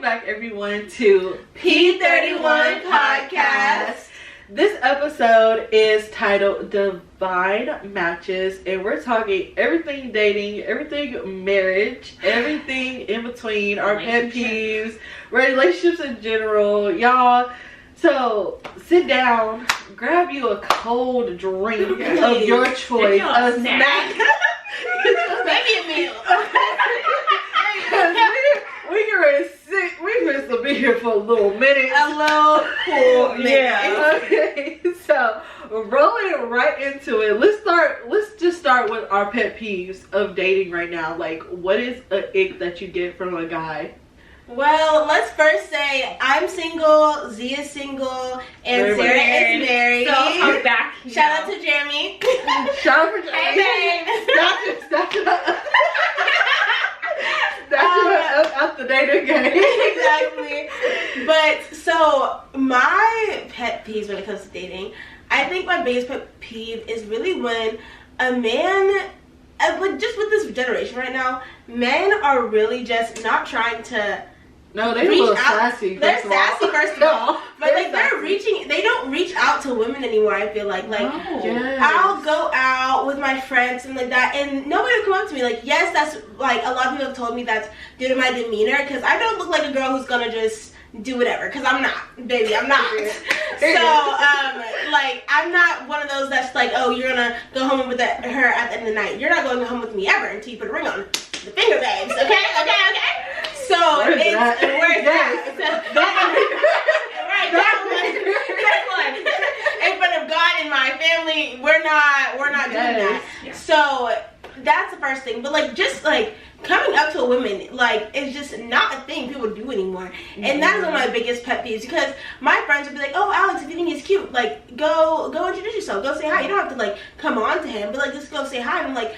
back, everyone, to P31 Podcast. This episode is titled Divine Matches, and we're talking everything dating, everything marriage, everything in between, our pet peeves, relationships in general, y'all. So sit down, grab you a cold drink of your choice, a snack. Maybe a meal. We're going to be here for a little minute. A little cool minute. Yeah. Okay. So rolling right into it. Let's just start with our pet peeves of dating right now. Like, what is an ick that you get from a guy? Well, let's first say I'm single, Z is single, and Sarah is married. So I'm back. Shout out to Jeremy. Shout out to Jeremy. Hey, babe. That's up the dating game. Exactly. But so my pet peeves when it comes to dating, I think my biggest pet peeve is really when a man, like just with this generation right now, men are really just not trying to. No, they're a little sassy. They're sassy first of all, but like sassy. they don't reach out to women anymore. I feel like Yes. I'll go out with my friends and like that, and nobody will come up to me. Like, yes, that's like a lot of people have told me that's due to my demeanor, because I don't look like a girl who's gonna just do whatever, because I'm not, baby, I'm not. So like I'm not one of those that's like, oh, you're gonna go home with her at the end of the night. You're not going home with me ever until you put a ring on the finger, babes. Okay. So where's it's that? where's Yes. right now, in front of God and my family, we're not doing that. Yeah. So that's the first thing. But like just like coming up to a woman, like, it's just not a thing people do anymore. And that is one of my biggest pet peeves, because my friends would be like, oh, Alex, if you think he's cute, like, go introduce yourself, go say hi. You don't have to like come on to him, but like just go say hi. And I'm like,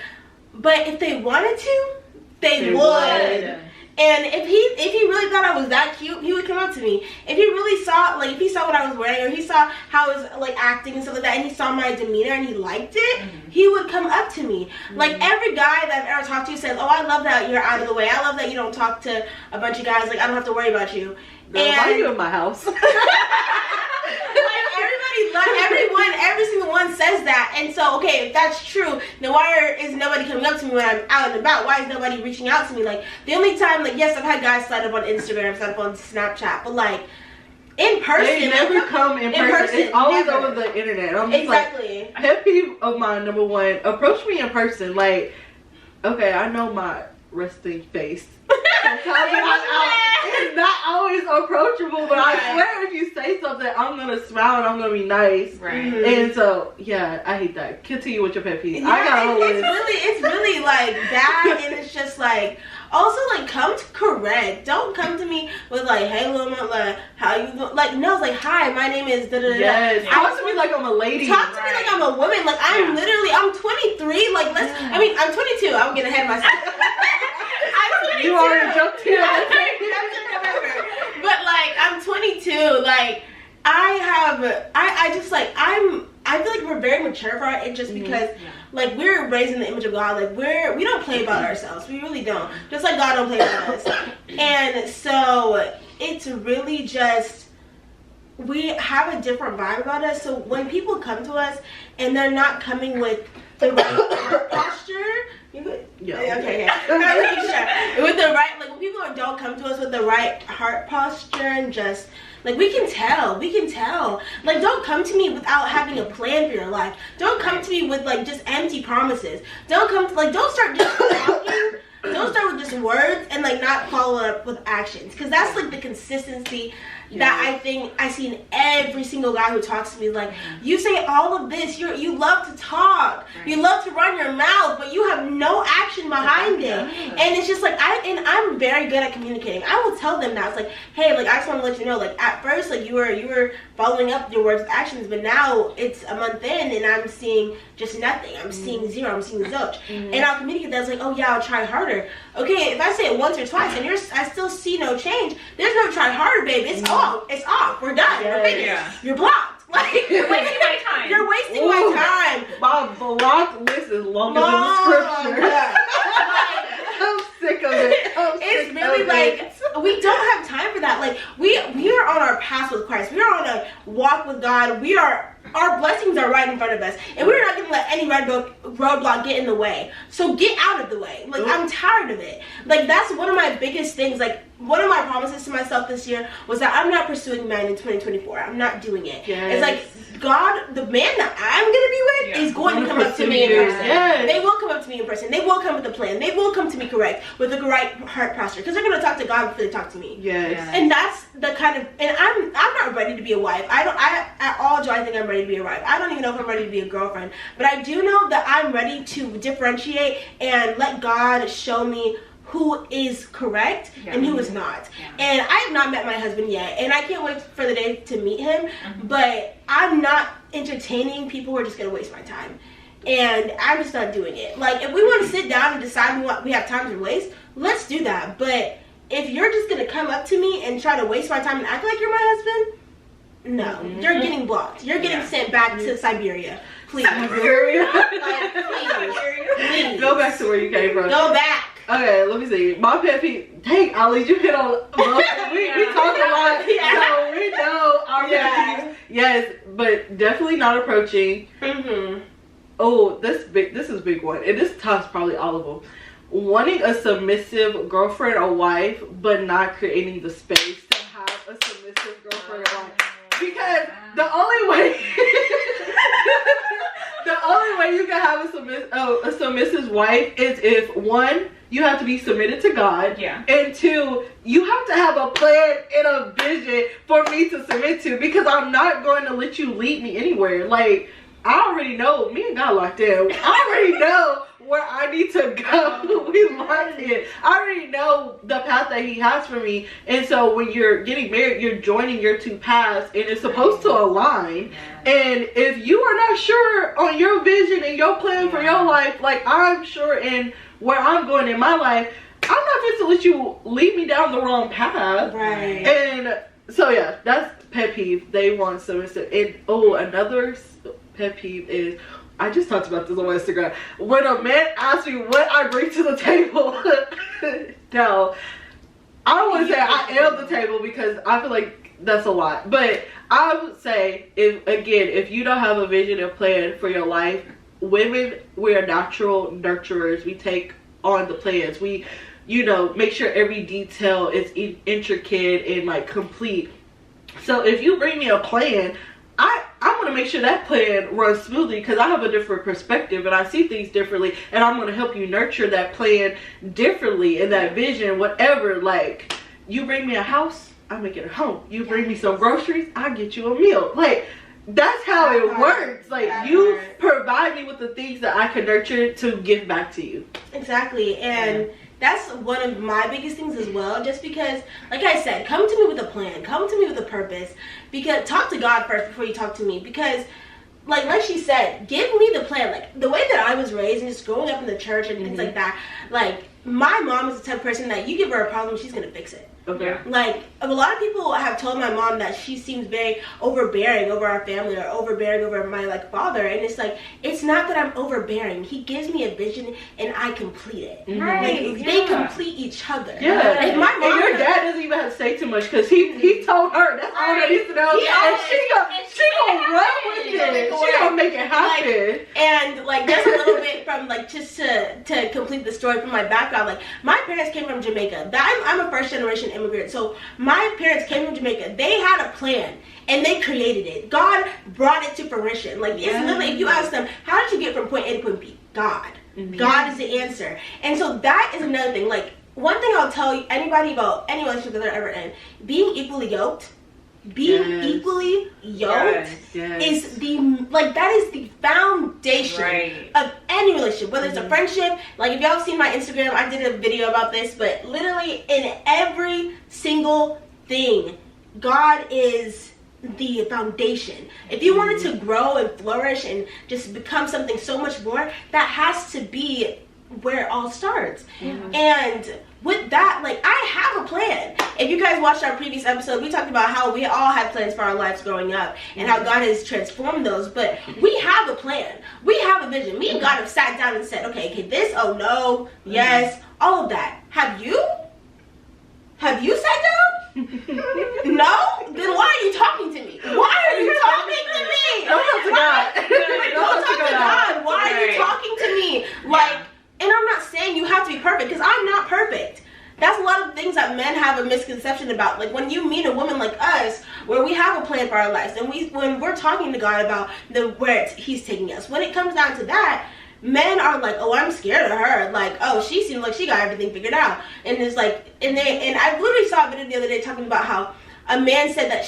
but if they wanted to, they would. And if he really thought I was that cute, he would come up to me. If he really saw, like, if he saw what I was wearing, or he saw how I was, like, acting and stuff like that, and he saw my demeanor and he liked it, he would come up to me. Like, every guy that I've ever talked to says, oh, I love that you're out of the way. I love that you don't talk to a bunch of guys. Like, I don't have to worry about you. Girl, why are you in my house? Every single one says that. And so, okay, if that's true, then why is nobody coming up to me when I'm out and about? Why is nobody reaching out to me? Like, the only time, like, yes, I've had guys slide up on Instagram, slide up on Snapchat, but like, in person. They never come in person. It's always never. over the internet. I'm Exactly. Like, pet peeve of mine, number one, approach me in person. Like, okay, I know my resting face. It's not always approachable, but I swear if you say something, I'm gonna smile and I'm gonna be nice. Right. And so, yeah, I hate that. Continue with your pet peeve. Yeah, I got a whole it's list. really like that, and it's just like, also like, come to correct. Don't come to me with like, hey, little man, like, how you go? Like, no, it's like, hi, my name is da da da. Yes. Talk to me like I'm a lady. Talk to me like I'm a woman. Like, I'm literally, I'm 23. Like, I'm 22. I'm getting ahead of myself. I'm 22. You already jumped here. But like, I'm 22. Like, I just like, I feel like we're very mature for our age, just because like we're raised in the image of God. Like, we don't play about ourselves. We really don't. Just like God don't play about us. And so it's really just, we have a different vibe about us. So when people come to us and they're not coming with the right posture, Yeah. Okay. With the right, like, when people don't come to us with the right heart posture, and just like, we can tell. Like, don't come to me without having a plan for your life. Don't come to me with like just empty promises. Don't start just talking. Don't start with just words and like not follow up with actions, because that's like the consistency that I think I see in every single guy who talks to me. Like, you say all of this, you love to talk, you love to run your mouth, but you have no action behind it. And it's just like, I'm very good at communicating. I will tell them that. It's like, hey, like, I just want to let you know, like, at first, like, you were following up your words with actions, but now it's a month in and I'm seeing just nothing. I'm seeing zero. I'm seeing zilch. And I'll communicate that. It's like, oh yeah, I'll try harder. Okay, if I say it once or twice and I still see no change, there's no try harder, babe. It's off. It's off. We're done. We're finished. Yeah. You're blocked. Like, You're wasting my time. You're wasting my time. My block list is longer than the scripture. Like, I'm sick of it. It's really like we don't have time for that. Like we are on our path with Christ. We are on a walk with God. Our blessings are right in front of us, and we're not gonna let any roadblock get in the way. So get out of the way. Like I'm tired of it. Like that's one of my biggest things. Like one of my promises to myself this year was that I'm not pursuing men in 2024. I'm not doing it. Yes. It's like God, the man that I'm gonna be with is going to come up to me in person. Yes. They will come up to me in person. They will come with a plan. They will come to me correct with the right heart posture because they're gonna talk to God before they talk to me. Yes. And that's the kind of, and I'm not ready to be a wife. I at all do I think I'm ready to be a wife. I don't even know if I'm ready to be a girlfriend, but I do know that I'm ready to differentiate and let God show me who is correct and who is not. And I have not met my husband yet, and I can't wait for the day to meet him, but I'm not entertaining people who are just gonna waste my time. And I'm just not doing it. Like, if we want to sit down and decide we have time to waste, let's do that. But if you're just gonna come up to me and try to waste my time and act like you're my husband, no, you're getting blocked. You're getting sent back to Siberia. Please. Siberia? Please. Go back to where you came from. Go back. Okay, let me see. My pet peeve. Dang, Ali, you hit on. We talk a lot, so we know our pet peeves. Yes, but definitely not approaching. Oh, this is a big one, and this tops probably all of them. Wanting a submissive girlfriend or wife, but not creating the space to have a submissive girlfriend or wife. Because the only way you can have a submissive wife is if, one, you have to be submitted to God, and two, you have to have a plan and a vision for me to submit to, because I'm not going to let you lead me anywhere. Like, I already know, me and God locked in. I already know where I need to go. We locked in. I already know the path that he has for me. And so when you're getting married, you're joining your two paths, and it's supposed to align. And if you are not sure on your vision and your plan for your life, like I'm sure in where I'm going in my life, I'm not going to let you lead me down the wrong path. Right. And so yeah, that's pet peeve. They want submissive. And another pet peeve is, I just talked about this on Instagram. When a man asks me what I bring to the table, no, I don't want to say I am the table because I feel like that's a lot. But I would say, if you don't have a vision and plan for your life, women, we are natural nurturers. We take on the plans. We, make sure every detail is intricate and like complete. So if you bring me a plan, I'm going to make sure that plan runs smoothly because I have a different perspective and I see things differently, and I'm going to help you nurture that plan differently and that vision, whatever. Like, you bring me a house, I make it a home. You bring me some groceries, I get you a meal. Like, that's how it works. Like, you provide me with the things that I can nurture to give back to you. Exactly. And that's one of my biggest things as well, just because, like I said, come to me with a plan, come to me with a purpose, because talk to God first before you talk to me, because like she said, give me the plan. Like, the way that I was raised and just growing up in the church and things like that, like, my mom is the type of person that you give her a problem, she's gonna fix it. Okay. Like, a lot of people have told my mom that she seems very overbearing over our family or overbearing over my, like, father. And it's like, it's not that I'm overbearing. He gives me a vision and I complete it. Right. Like, they complete each other. Yeah. Like, my mom, and your dad doesn't even have to say too much because he told her. That's all that needs to know. And she gonna run with it. She gonna make it happen. Like, and, like, just a little bit from, like, just to complete the story from my background. Like, my parents came from Jamaica. I'm a first generation immigrant. So my parents came from Jamaica. They had a plan and they created it. God brought it to fruition. Like, it's literally, if you ask them, how did you get from point A to point B? God. God is the answer. And so that is another thing. Like, one thing I'll tell you, anybody about any relationship that they're ever in, being equally yoked, equally yoked is that is the foundation of any relationship, whether it's a friendship. Like, if y'all have seen my Instagram, I did a video about this, but literally in every single thing, God is the foundation. If you want it to grow and flourish and just become something so much more, that has to be where it all starts. And with that, like, I have a plan. If you guys watched our previous episode, we talked about how we all had plans for our lives growing up and how God has transformed those. But we have a plan. We have a vision. Me and God have sat down and said, okay, this, oh no, yes, all of that. Have you? Have you sat down? No? Then why are you talking to me? Why are you talking to me? Don't talk to God. Don't talk to God. Why are you talking to me? Like, and I'm not saying you have to be perfect, because I'm not perfect. That's a lot of things that men have a misconception about. Like, when you meet a woman like us, where we have a plan for our lives, and when we're talking to God about where He's taking us, when it comes down to that, men are like, oh, I'm scared of her. Like, oh, she seems like she got everything figured out. And it's like, and I literally saw a video the other day talking about how a man said that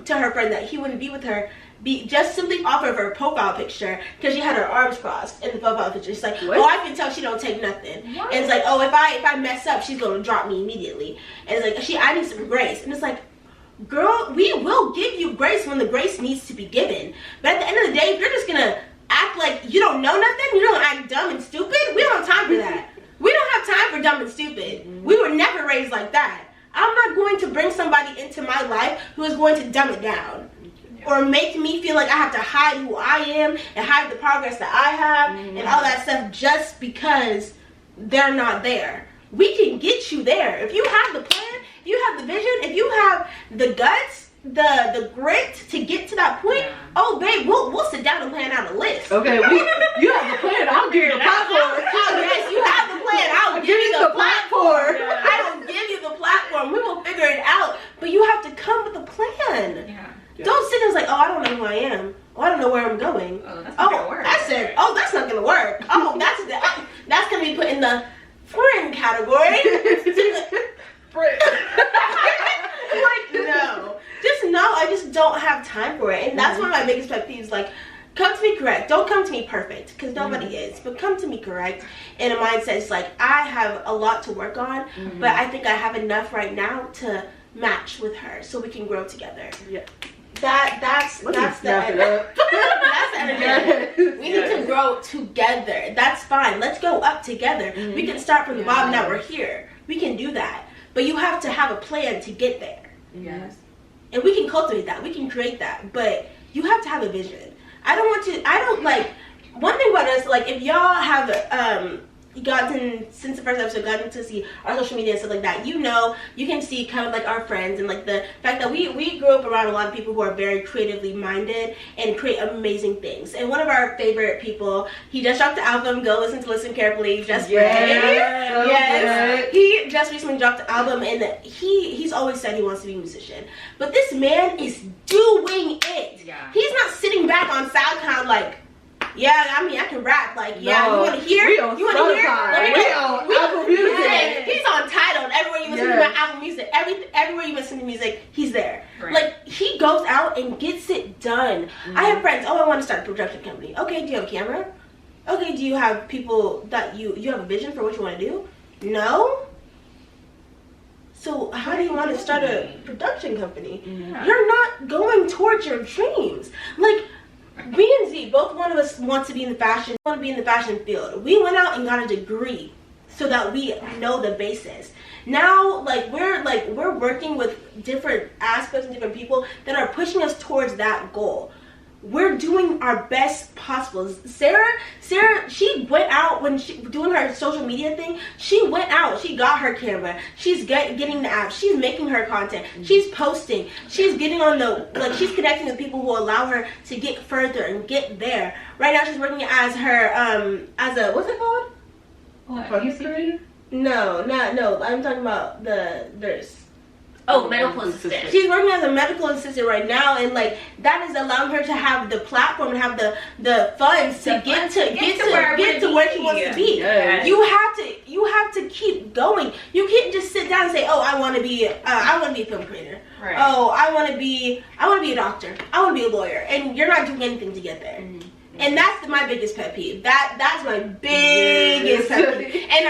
to her friend that he wouldn't be with her just simply off of her profile picture because she had her arms crossed in the profile picture. She's like, what? Oh, I can tell she don't take nothing. What? And it's like, oh, if I mess up, she's gonna drop me immediately. And it's like, I need some grace. And it's like, girl, we will give you grace when the grace needs to be given. But at the end of the day, if you're just gonna act like you don't know nothing, you don't act dumb and stupid, we don't have time for that. We don't have time for dumb and stupid. We were never raised like that. I'm not going to bring somebody into my life who is going to dumb it down or make me feel like I have to hide who I am and hide the progress that I have and all that stuff just because they're not there. We can get you there. If you have the plan, if you have the vision, if you have the guts, the grit to get to that point, oh babe, we'll sit down and plan out a list. Okay, you have the plan, I'll give you the platform. Oh yes, you have the plan, I'll give you the platform. I will give you the platform. We will figure it out. But you have to come with a plan. Yeah. Don't sit there and like, oh, I don't know who I am. Oh, I don't know where I'm going. Oh, that's not gonna work. That's it. Oh, that's not gonna work. Oh, that's gonna be put in the friend category. Like, no. Just no, I just don't have time for it. And that's one of my biggest pet peeves. Like, come to me correct. Don't come to me perfect, because nobody is. But come to me correct in a mindset. It's like, I have a lot to work on, but I think I have enough right now to match with her so we can grow together. Yeah. That's the That's the energy. We need to grow together. That's fine. Let's go up together. We can start from the bottom. Now we're here. We can do that. But you have to have a plan to get there. Yes. And we can cultivate that. We can create that. But you have to have a vision. One thing about us, like, if y'all have since the first episode, gotten to see our social media and stuff like that, you can see kind of like our friends and like the fact that we grew up around a lot of people who are very creatively minded and create amazing things. And one of our favorite people, he just dropped the album. Go listen carefully. Just yes. He just recently dropped the album, and he's always said he wants to be a musician, but this man is doing it. Yeah. He's not sitting back on SoundCloud like, yeah, I mean, I can rap. Like, yeah, no, you want to hear? You want to hear? We on Apple Music. Yeah, he's on Tidal. Everywhere you listen to Apple Music, everywhere you listen to music, he's there. Right. Like, he goes out and gets it done. I have friends. Oh, I want to start a production company. Okay, do you have a camera? Okay, do you have people that you have a vision for what you want to do? No. So how do you want to start a production company? Yeah. You're not going towards your dreams. Like, me and Z, both one of us want to be in the fashion field. We went out and got a degree so that we know the basis. Now, we're working with different aspects and different people that are pushing us towards that goal. We're doing our best possible. Sarah, she went out when she doing her social media thing. She went out. She got her camera. She's getting the app. She's making her content. She's posting. She's getting on she's connecting with people who allow her to get further and get there. Right now, she's working as her what's it called? What? UCB? No. I'm talking about the nurse. Oh, medical assistant. She's working as a medical assistant right now, and that is allowing her to have the platform and have the funds to get to where she wants to be. Yes. You have to keep going. You can't just sit down and say, "Oh, I want to be a film creator." Right. Oh, I want to be a doctor. I want to be a lawyer, and you're not doing anything to get there. And that's my biggest pet peeve. That's my biggest pet peeve. And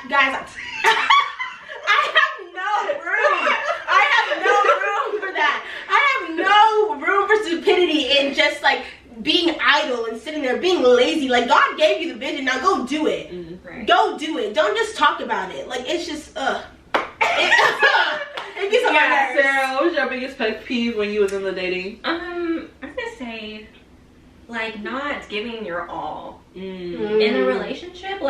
guys. I have no room for that. I have no room for stupidity and just being idle and sitting there being lazy. Like, God gave you the vision, now go do it. Right. Go do it. Don't just talk about it. Like, it's just it gets on my nerves. Sarah, what was your biggest pet peeve when you was in the dating? I was gonna say, not giving your all Mm. in a relationship.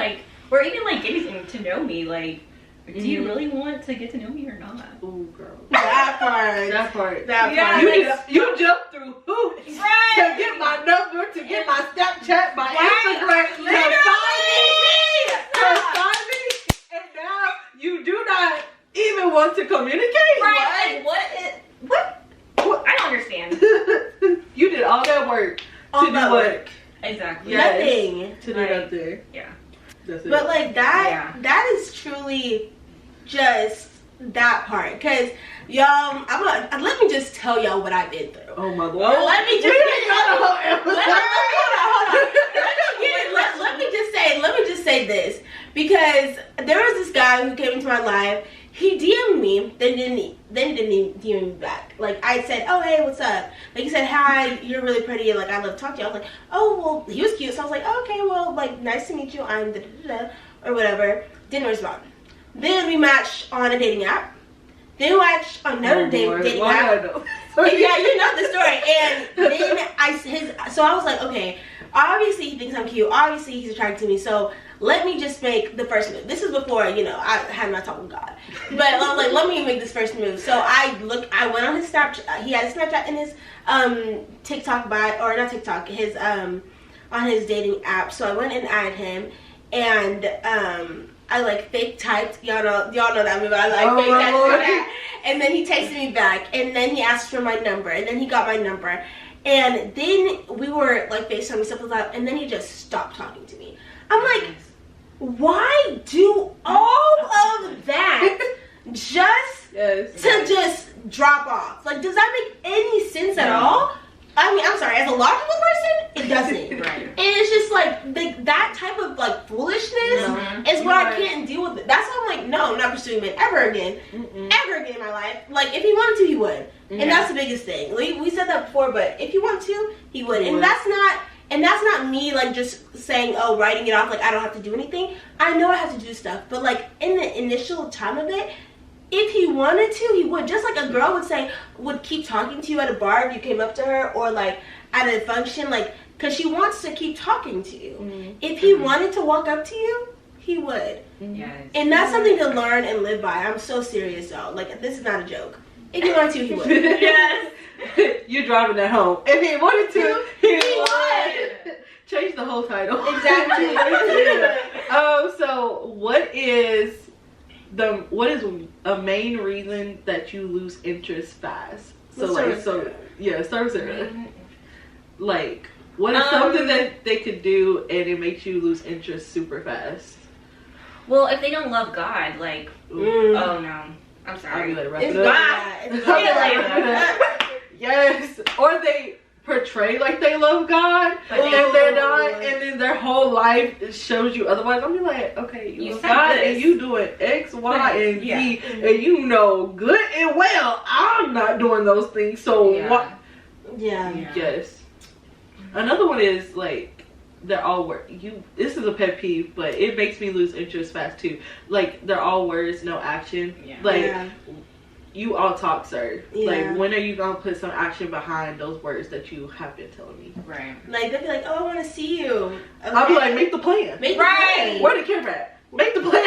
Or even like getting to know me. Like, do you really want to get to know me or not? Ooh, girl. That part. That part. That Yeah, part. You jump through hoops to get my number, to get my Snapchat, my Instagram, to find me, and now you do not even want to communicate. Right? Like, what? I don't understand. You did all that work to All do that what? work. Exactly. Yeah. Nothing. To do Right. nothing. Yeah. That's it. But like that, Yeah. that is truly just that part. Cause y'all, let me just tell y'all what I've been through. Oh my Lord. Let me just We get ain't got a whole episode. hold on. Let me just say this, because there was this guy who came into my life. He DM'd me, then didn't DM me back. Like, I said, oh, hey, what's up? Like, he said, hi, you're really pretty, and like, I love to talk to you. I was like, oh, well, he was cute. So I was like, oh, okay, well, like, nice to meet you. I'm da-da-da-da, or whatever. Didn't respond. Then we matched on a dating app. Then we matched on another dating app. Yeah, you know the story. And then so I was like, okay, obviously he thinks I'm cute. Obviously he's attracted to me. So let me just make the first move. This is before, I had my talk with God. But I was like, let me make this first move. So I went on his Snapchat. He had a Snapchat in his TikTok his on his dating app. So I went and added him, and I like fake typed. Y'all know that move. I like fake typed that. And then he texted me back, and then he asked for my number, and then he got my number, and then we were like FaceTiming, stuff like that, and then he just stopped talking to me. I'm like, why do all of that just to just drop off? Like, does that make any sense at all? I mean, I'm sorry, as a logical person, it doesn't. Right. And it's just like that type of like foolishness is what I can't deal with. That's why I'm like, no, I'm not pursuing men ever again. Ever again in my life. Like, if he wanted to, he would. And that's the biggest thing. We said that before, but if he wanted to, he would. And that's not me like just saying, oh, writing it off like I don't have to do anything. I know I have to do stuff, but like in the initial time of it, if he wanted to, he would. Just like a girl would keep talking to you at a bar if you came up to her, or like at a function, like, because she wants to keep talking to you. If he wanted to walk up to you, he would. Yes. And that's something to learn and live by. I'm so serious though. Like, this is not a joke. If he wanted to, he would. Yes. You're driving that home. If he wanted to, he would. Change the whole title. Exactly. So what is a main reason that you lose interest fast? Service area. Like, what is something that they could do and it makes you lose interest super fast? Well, if they don't love God, like, oh no, I'm sorry. I'll be like, wrap It's it up. bad. Yes, or they portray like they love God, and they're not, and then their whole life shows you otherwise. I'm like, okay, you love God, and you doing X, Y, and Z, and you know good and well I'm not doing those things. So what? Yeah. Yes. Another one is like they're all this is a pet peeve, but it makes me lose interest fast too. Like, they're all words, no action. You all talk, sir. Like, when are you gonna put some action behind those words that you have been telling me? Right. Like, they'll be like, oh, I want to see you. Okay. I'll be like, make the plan. Make the plan. Where the camera at? Make the plan. Make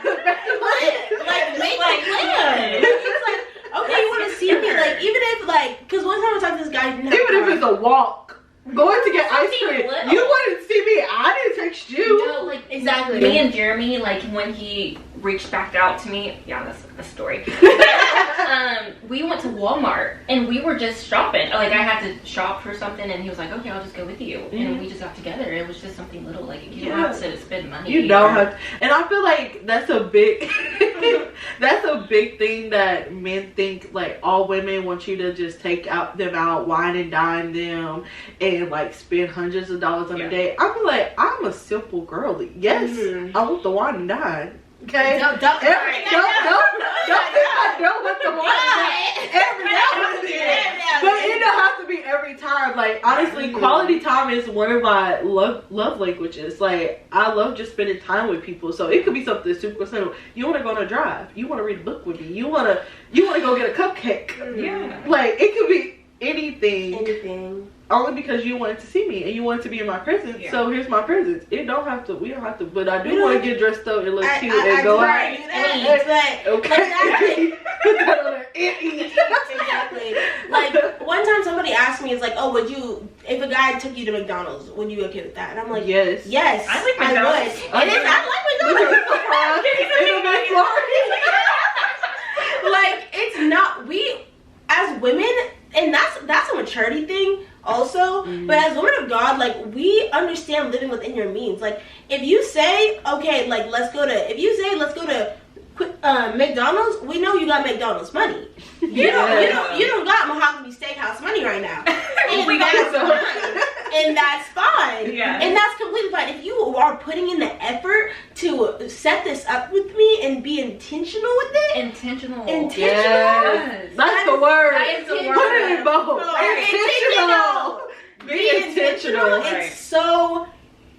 the plan. Like, make the plan. It's like, okay, you want to see me? Like, even if, like, because one time I talked to this guy, even if it's a walk, going to get ice cream, you wanted to see me. I didn't text you. No, like, exactly. Me and Jeremy, like, when he reached back out to me, that's a story. We went to Walmart and we were just shopping. Like, I had to shop for something, and he was like, okay, I'll just go with you. And we just got together. It was just something little. Like, you don't have to spend money. You don't have to. And I feel like that's a big thing that men think, like, all women want you to just take them out, wine and dine them, and like spend hundreds of dollars on a day. I feel like I'm a simple girly. Yes, I want the wine and dine. Okay. Don't think I don't want the wine every now and then. But it don't have to be every time. Like, honestly, quality time is one of my love languages. Like, I love just spending time with people. So it could be something super simple. You want to go on a drive. You want to read a book with me. You want to go get a cupcake. Yeah. Like, it could be anything. only because you wanted to see me and you wanted to be in my presence. Yeah. So here's my presence. We don't have to, but I do want to get dressed up and look cute and go out. Okay. Put that on there. Exactly. Like one time somebody asked me, it's like, oh, if a guy took you to McDonald's, would you be okay with that? And I'm like, yes. I like McDonald's. I would. Like, it's not, we as women, and that's a maturity thing also, but as women of God, like, we understand living within your means. Like, if you say, okay, like, let's go to McDonald's, we know you got McDonald's money. You don't got Mahogany Steakhouse money right now. And that's fine. Yeah. And that's completely fine. If you are putting in the effort to set this up with me and be intentional with it. Intentional. Yes. That's the word. That is the word. Put it in both. Intentional. Be intentional. Right. It's so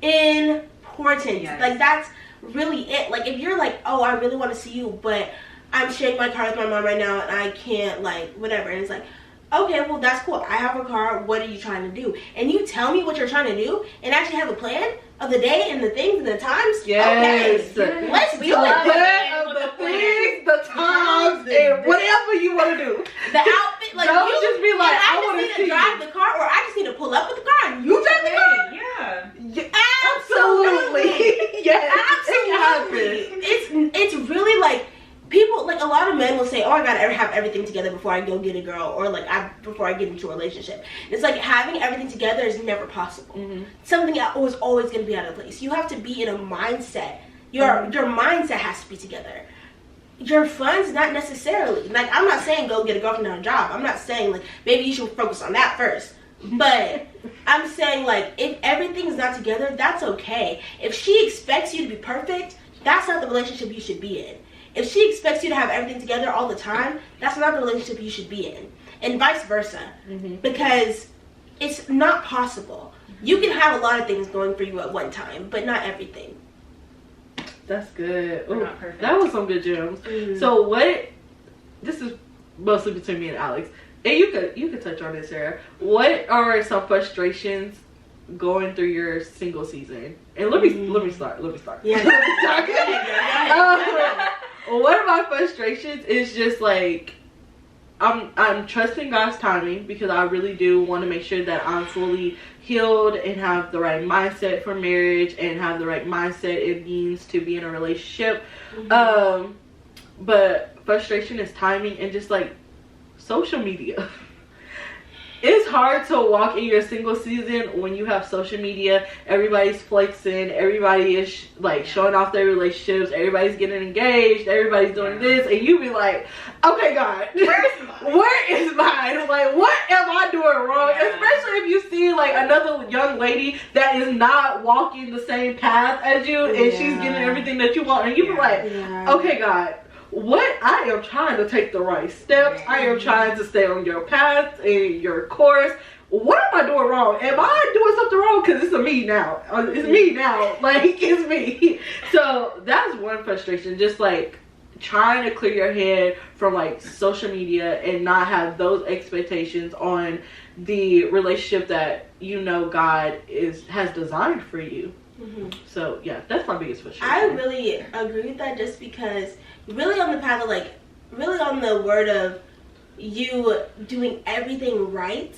important. Yes. Like, that's really it. Like, if you're like, oh, I really want to see you, but I'm sharing my car with my mom right now and I can't, like, whatever. And it's like, okay, well, that's cool. I have a car. What are you trying to do? And you tell me what you're trying to do and actually have a plan of the day and the things and the times. Yes. Okay, let's do The it. plan of the things, the times, and whatever you want to do. The outfit, like, Don't you just be like, I just wanna need see to drive you. the car, or I just need to pull up with the car and you drive the car. Yeah. Absolutely. Yes. Absolutely. It's really like, people, like, a lot of men will say, oh, I gotta have everything together before I go get a girl, or like before I get into a relationship. It's like, having everything together is never possible. Something was always gonna be out of place. You have to be in a mindset. Your mindset has to be together. Your funds, not necessarily. Like, I'm not saying go get a girlfriend and a job. I'm not saying, like, maybe you should focus on that first. But I'm saying, like, if everything's not together, that's okay. If she expects you to be perfect, that's not the relationship you should be in. If she expects you to have everything together all the time, that's not the relationship you should be in. And vice versa. Because it's not possible. You can have a lot of things going for you at one time, but not everything. That's good. We're Ooh, not perfect. that was some good gems. So this is mostly between me and Alex. And you could touch on this, Sarah. What are some frustrations going through your single season? And let me start. Yeah. One of my frustrations is just like, I'm trusting God's timing, because I really do want to make sure that I'm fully healed and have the right mindset for marriage and have the right mindset it means to be in a relationship. But frustration is timing and just like social media. It's hard to walk in your single season when you have social media. Everybody's flexing. Everybody is like showing off their relationships. Everybody's getting engaged. Everybody's doing this, and you be like, "Okay, God, where is mine? Like, what am I doing wrong?" Yeah. Especially if you see like another young lady that is not walking the same path as you, and she's getting everything that you want, and you be like, "Okay, God, what? I am trying to take the right steps. I am trying to stay on your path and your course. What am I doing wrong? Am I doing something wrong? Because it's me now. It's me now. Like, it's me." So that's one frustration. Just like trying to clear your head from like social media and not have those expectations on the relationship that you know God has designed for you. So yeah, that's my biggest frustration. I really agree with that, just because really on the path of like, really on the word of you doing everything right,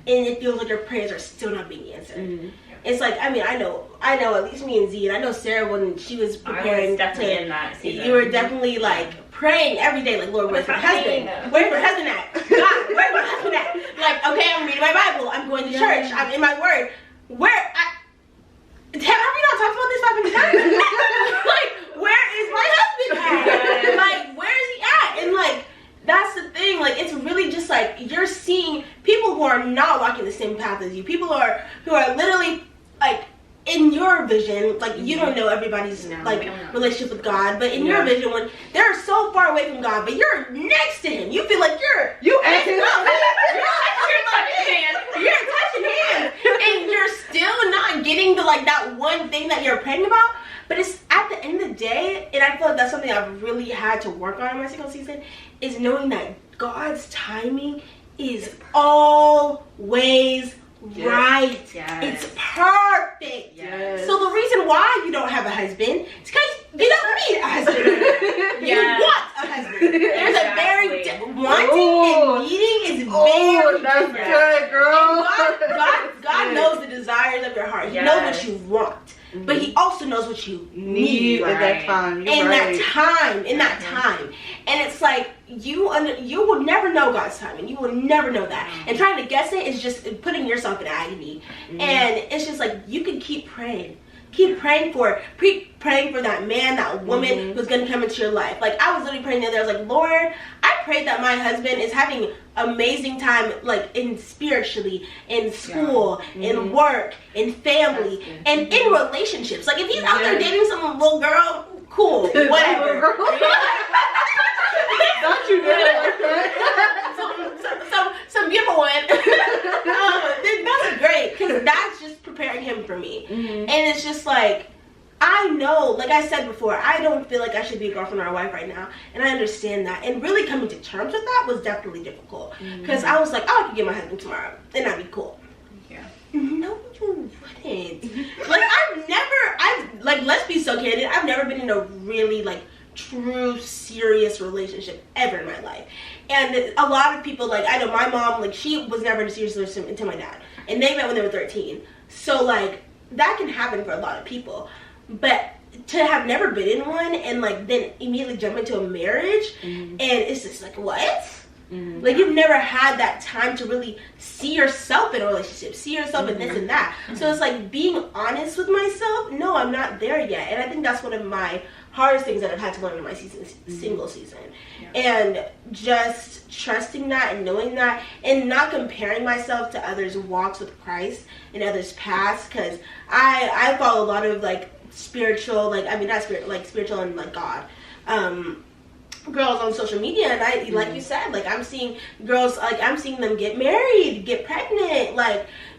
and it feels like your prayers are still not being answered. It's like, I mean, I know at least me and Z, and I know Sarah, when she was preparing, I was definitely in that season. You were definitely like praying every day, like, Lord, where's my husband? Where's my husband at? God, where's my husband at? Like, okay, I'm reading my Bible, I'm going to church, I'm in my word. Have we not talked about this 500 times? Like, where is my husband at? Like, where is he at? And like, that's the thing. Like, it's really just like, you're seeing people who are not walking the same path as you. People who are literally like in your vision. Like, you don't know everybody's relationship with God, but in your vision, when they're so far away from God, but you're next to Him, you feel like you're touching hands, and you're still not getting to like that one thing that you're praying about. But it's at the end of the day, and I feel like that's something I've really had to work on in my single season, is knowing that God's timing is always right. Yes. It's perfect. Yes. So the reason why you don't have a husband is because you don't need a husband. You want a husband. There's a very wanting and needing is very that's different. good, girl. And God knows the desires of your heart. He knows what you want, but He also knows what you need at that time. You're in right. that time. And it's like you will never know God's timing. You will never know that. And trying to guess it is just putting yourself in agony. And it's just like you can keep praying. Keep praying for that man, that woman who's gonna come into your life. Like I was literally praying the other day. I was like, Lord, I pray that my husband is having amazing time, like in spiritually, in school, in work, in family, and in relationships. Like if he's out there dating some little girl, cool, whatever. Don't you dare like that. some beautiful one. That's great because that's just preparing him for me. And it's just like, I know, like I said before, I don't feel like I should be a girlfriend or a wife right now, and I understand that. And really coming to terms with that was definitely difficult because I was like, oh, I could get my husband tomorrow, and that'd be cool. Yeah. No, you wouldn't. Like let's be so candid. I've never been in a really like true serious relationship ever in my life. And a lot of people, like I know my mom, like she was never in a serious relationship until my dad, and they met when they were 13. So like that can happen for a lot of people, but to have never been in one and like then immediately jump into a marriage and it's just like what? Like you've never had that time to really see yourself in a relationship, see yourself in this and that. So it's like being honest with myself. No, I'm not there yet, and I think that's one of my hardest things that I've had to learn in my single season. And just trusting that and knowing that and not comparing myself to others' walks with Christ and others' paths, because I follow a lot of like spiritual, like I mean not spirit, like spiritual and like God girls on social media, and I like you said, like I'm seeing girls, like I'm seeing them get married, get pregnant,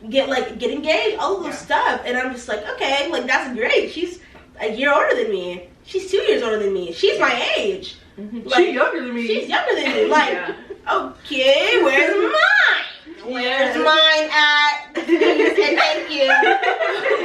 get engaged, all of this stuff, and I'm just like, okay, like that's great. She's a year older than me. She's 2 years older than me. She's my age. Like, she's younger than me. She's younger than me. Like, okay, where's mine? Where's mine at? Please and thank you.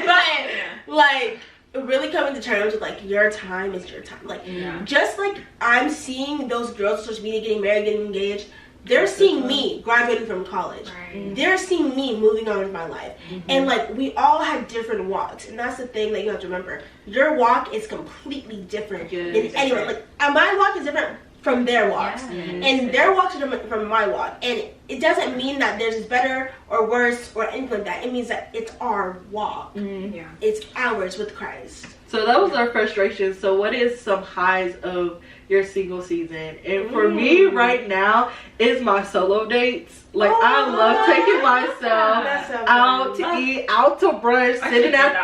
But like really coming to terms with like your time is your time. Like just like I'm seeing those girls on social media getting married, getting engaged. They're seeing me graduating from college. Right. They're seeing me moving on with my life. And like we all have different walks, and that's the thing that you have to remember. Your walk is completely different than anyone. Like my walk is different from their walks, and their walks are different from my walk. And it doesn't mean that theirs is better or worse or anything like that. It means that it's our walk. It's ours with Christ. So that was our frustration. So what is some highs of your single season? And for me right now is my solo dates. Like I love taking myself out to eat, out to brunch, sitting at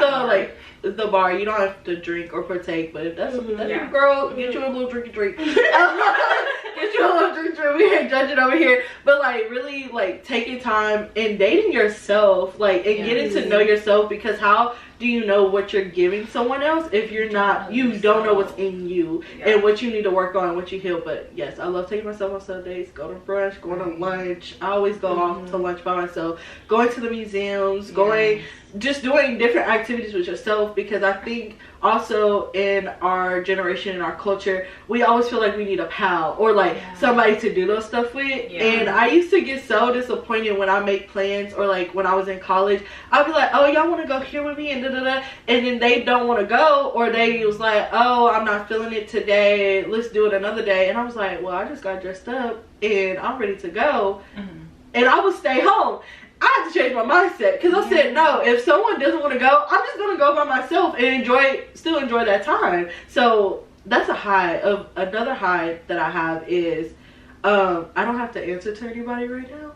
the bar. You don't have to drink or partake, but if that's your girl, get you a little drink. Get you a little drink. We ain't judging over here, but like really like taking time and dating yourself, like and getting to know yourself, because how do you know what you're giving someone else if you don't know what's in you and what you need to work on, what you heal? But yes, I love taking myself on Sundays, go to brunch, going to lunch. I always go off to lunch by myself, going to the museums, just doing different activities with yourself, because I think also in our generation, in our culture, we always feel like we need a pal or like somebody to do those stuff with. And I used to get so disappointed when I make plans, or like when I was in college, I'd be like, oh, y'all want to go here with me and and then they don't want to go, or they was like, oh, I'm not feeling it today, let's do it another day. And I was like, well, I just got dressed up and I'm ready to go, and I would stay home. I had to change my mindset, because I said, no, if someone doesn't want to go, I'm just going to go by myself and still enjoy that time. So that's a high. Another high that I have is I don't have to answer to anybody right now.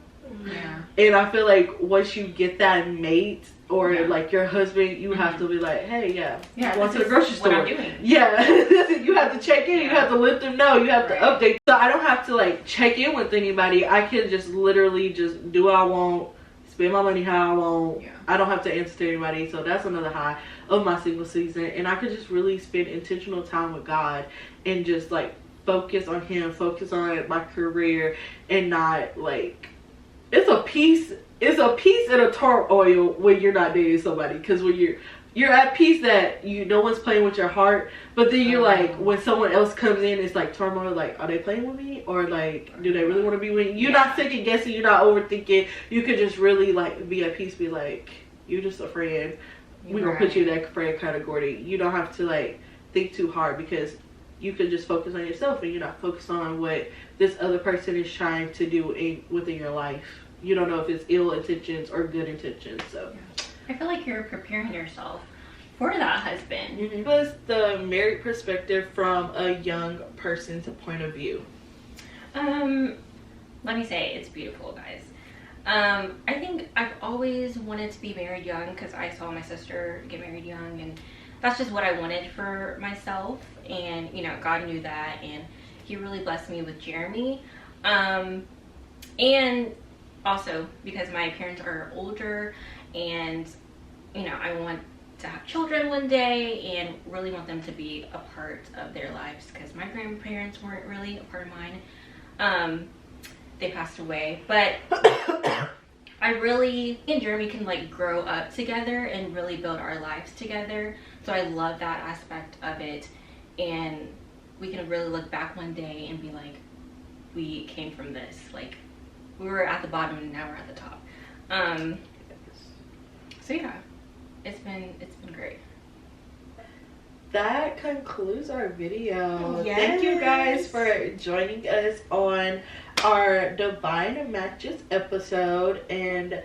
And I feel like once you get that mate or like your husband, you have to be like, hey, going to the grocery store. What I'm doing. You have to check in. You have to let them know. You have to update. So I don't have to like check in with anybody. I can just literally just do what I want, spend my money how I want. I don't have to answer to anybody. So that's another high of my single season. And I could just really spend intentional time with God and just like focus on Him, focus on my career, and not like, it's a peace it's a peace and a turmoil when you're not dating somebody, because when you're at peace that no one's playing with your heart, but then you're like, when someone else comes in, it's like turmoil, like, are they playing with me, or like, do they really want to be with me? You're not second guessing, you're not overthinking. You could just really like be at peace, be like, you're just a friend, we're gonna put you in that friend category. You don't have to like think too hard, because you can just focus on yourself, and you're not focused on what this other person is trying to do within your life. You don't know if it's ill intentions or good intentions. So I feel like you're preparing yourself for that husband. Give us the married perspective from a young person's point of view. Let me say, it's beautiful, guys. I think I've always wanted to be married young, because I saw my sister get married young, and that's just what I wanted for myself. And you know, God knew that, and He really blessed me with Jeremy. And also because my parents are older, and you know, I want to have children one day, and really want them to be a part of their lives, because my grandparents weren't really a part of mine. They passed away, but I really and Jeremy can like grow up together and really build our lives together. So I love that aspect of it, and we can really look back one day and be like, we came from this, like we were at the bottom and now we're at the top. So yeah, it's been great. That concludes our video. Yes. Thank you guys for joining us on our Divine Matches episode, and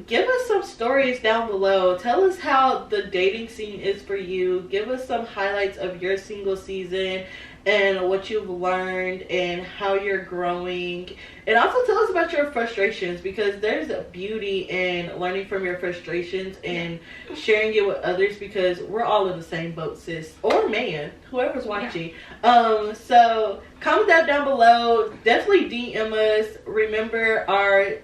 give us some stories down below. Tell us how the dating scene is for you. Give us some highlights of your single season and what you've learned and how you're growing. And also tell us about your frustrations, because there's a beauty in learning from your frustrations and sharing it with others, because we're all in the same boat, sis, or man, whoever's watching. So comment that down below. Definitely DM us. Remember, our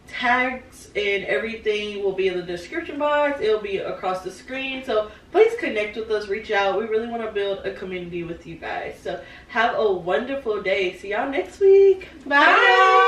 tags and everything will be in the description box. It'll be across the screen, so please connect with us, reach out. We really want to build a community with you guys. So have a wonderful day. See y'all next week. Bye.